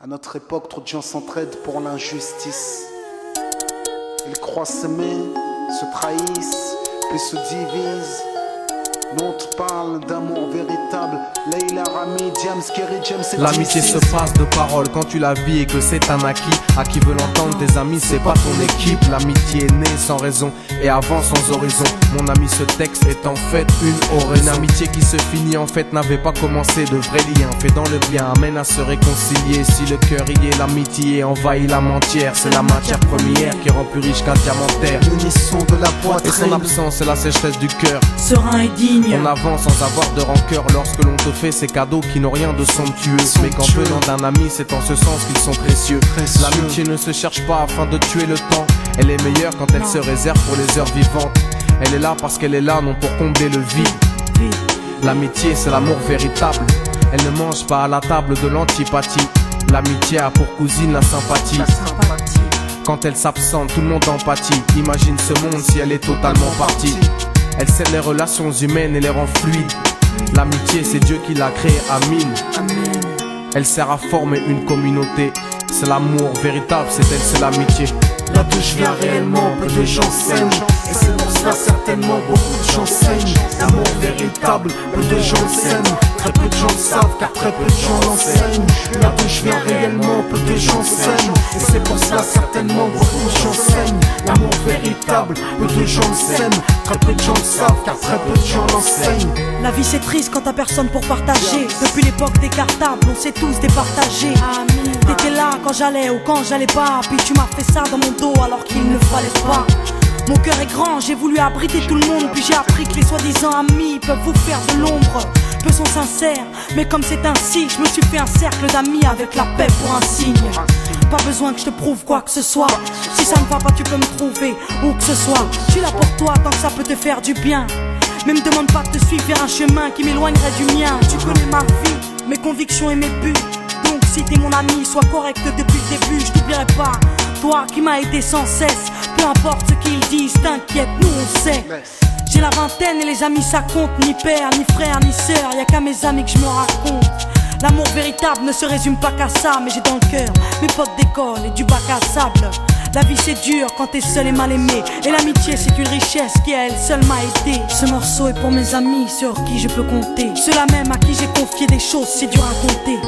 À notre époque, trop de gens s'entraident pour l'injustice. Ils croient s'aimer, se trahissent, puis se divisent. Nous on te parle d'amour véritable. Leila, Rami, Diams, Kerry, James et l'amitié se passe de paroles quand tu la vis et que c'est un acquis. À qui veut l'entendre, tes amis, c'est pas ton équipe. L'amitié est née sans raison et avance sans horizon. Mon ami, ce texte est en fait une oraison. Une amitié qui se finit en fait n'avait pas commencé. De vrais liens faits dans le bien amènent à se réconcilier. Si le cœur y est, l'amitié envahit l'âme entière. C'est la matière première qui rend plus riche qu'un diamantaire. L'unisson de la poitrine et son absence, c'est la sécheresse du cœur. Serein et digne. On avance sans avoir de rancœur lorsque l'on te fait ces cadeaux qui n'ont rien de somptueux. Mais qu'en venant d'un ami, c'est en ce sens qu'ils sont précieux. L'amitié ne se cherche pas afin de tuer le temps. Elle est meilleure quand elle se réserve pour les heures vivantes. Elle est là parce qu'elle est là, non pour combler le vide. L'amitié, c'est l'amour véritable. Elle ne mange pas à la table de l'antipathie. L'amitié a pour cousine la sympathie. Quand elle s'absente, tout le monde empathie. Imagine ce monde si elle est totalement partie. Elle scelle les relations humaines et les rend fluides. L'amitié, c'est Dieu qui l'a créée, Amin. Elle sert à former une communauté. C'est l'amour véritable, c'est elle, c'est l'amitié. Là d'où je viens réellement, peu de gens s'aiment. Et c'est pour cela certainement beaucoup de gens saignent. L'amour véritable, peu de gens s'aiment. Très peu de gens le savent car très peu de gens l'enseignent. Là d'où je viens réellement, peu de gens s'aiment. Et c'est pour cela certainement beaucoup de gens saignent. L'amour véritable, peu de gens le s'aiment. Très peu de gens le savent car très peu de gens l'enseignent. La vie c'est triste quand t'as personne pour partager. Depuis l'époque des cartables, on s'est tous départagés. T'étais là quand j'allais ou quand j'allais pas. Puis tu m'as fait ça dans mon dos alors qu'il ne fallait pas. Mon cœur est grand, j'ai voulu abriter tout le monde. Puis j'ai appris que les soi-disant amis peuvent vous faire de l'ombre. Peu sont sincères, mais comme c'est ainsi, je me suis fait un cercle d'amis avec la paix pour un signe. Pas besoin que je te prouve quoi que ce soit. Si ça ne va pas, tu peux me trouver où que ce soit. Je suis là pour toi tant que ça peut te faire du bien. Mais me demande pas de te suivre vers un chemin qui m'éloignerait du mien. Tu connais ma vie, mes convictions et mes buts. Donc si t'es mon ami, sois correct depuis le début. Je t'oublierai pas, toi qui m'as aidé sans cesse. Peu importe ce qu'ils disent, t'inquiète, nous on sait. J'ai la vingtaine et les amis ça compte. Ni père, ni frère, ni sœur, y'a qu'à mes amis que je me raconte. L'amour véritable ne se résume pas qu'à ça. Mais j'ai dans le cœur mes potes d'école et du bac à sable. La vie c'est dur quand t'es seul et mal aimé. Et l'amitié c'est une richesse qui à elle seule m'a aidé. Ce morceau est pour mes amis sur qui je peux compter. Ceux-là même à qui j'ai confié des choses, c'est dur à compter.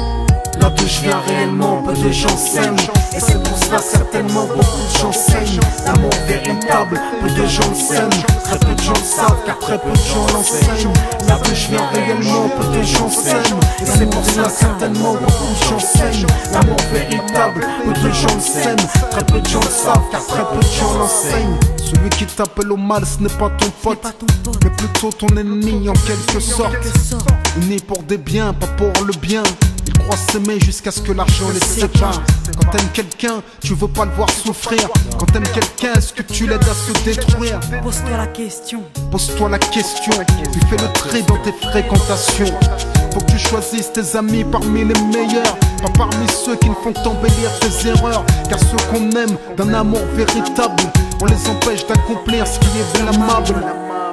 Là d'où je viens réellement, peu de gens s'aiment. Et c'est pour cela certainement beaucoup de gens saignent. L'amour véritable, peu de gens s'aiment. Très peu de gens le savent car très peu de gens l'enseignent. Là d'où je viens réellement, peu de gens s'aiment. Et c'est pour cela certainement beaucoup de gens saignent. L'amour véritable, peu de gens le s'aiment. Très peu de gens le savent car très peu de gens l'enseignent. Celui qui t'appelle au mal, ce n'est pas ton pote, mais plutôt ton ennemi en quelque sorte. Né pour des biens, pas pour le bien. Ils croient s'aimer jusqu'à ce que l'argent les sépare. Quand t'aimes quelqu'un, tu veux pas le voir souffrir. Quand t'aimes quelqu'un, est-ce que tu l'aides à se détruire? Pose-toi la question. Pose-toi la question. Tu fais le tri dans tes fréquentations. Faut que tu choisisses tes amis parmi les meilleurs, pas parmi ceux qui ne font qu'embellir tes erreurs. Car ceux qu'on aime d'un amour véritable, on les empêche d'accomplir ce qui est blâmable.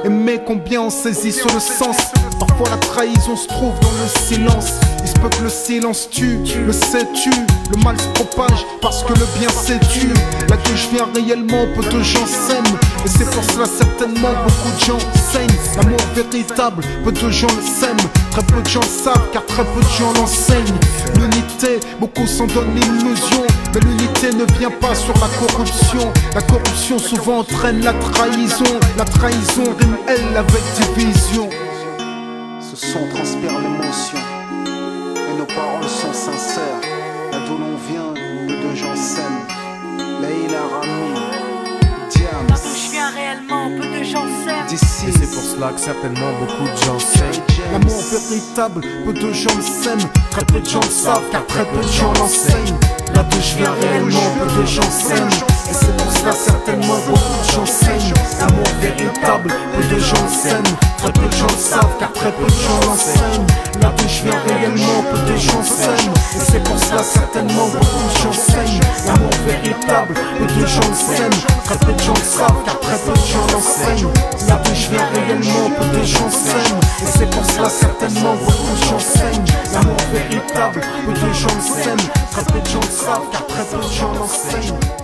Aimer combien on saisit sur le sens. Parfois la trahison se trouve dans le silence. Il se peut que le silence tue, le sais-tu. Le mal se propage parce que le bien s'étue. Là d'où je viens réellement, peu de gens s'aiment. Et c'est pour cela certainement beaucoup de gens saignent. L'amour véritable, peu de gens le s'aiment. Très peu de gens le savent car très peu de gens l'enseignent. L'unité, beaucoup s'en donnent l'illusion. Mais l'unité ne vient pas sur la corruption. La corruption souvent entraîne la trahison. La trahison rime elle avec division. Ce son transpire l'émotion et nos paroles sont sincères. Là d'où l'on vient, peu de gens s'aiment. Leila, Rami, Diams. Là d'où je viens réellement, peu de gens s'aiment. D'ici, Et c'est pour cela que certainement beaucoup de gens saignent. l'amour véritable, peu de gens le s'aiment. Très peu de gens le savent car très peu de gens l'enseignent. Là d'où je viens réellement, peu de gens s'aiment. Et c'est pour cela certainement beaucoup de gens saignent. L'amour véritable, peu de gens le s'aiment. Très peu de gens le savent car très peu de gens l'enseignent. Là d'où je viens réellement, peu de gens s'aiment. Et c'est pour cela certainement beaucoup de gens saignent. L'amour véritable, peu de gens le s'aiment. Très peu de gens le savent car très peu de gens l'enseignent. Là d'où je viens réellement, peu de gens s'aiment. Et c'est pour cela certainement beaucoup de gens saignent. L'amour véritable, peu de gens le s'aiment. Très peu de gens savent car très peu de gens l'enseignent.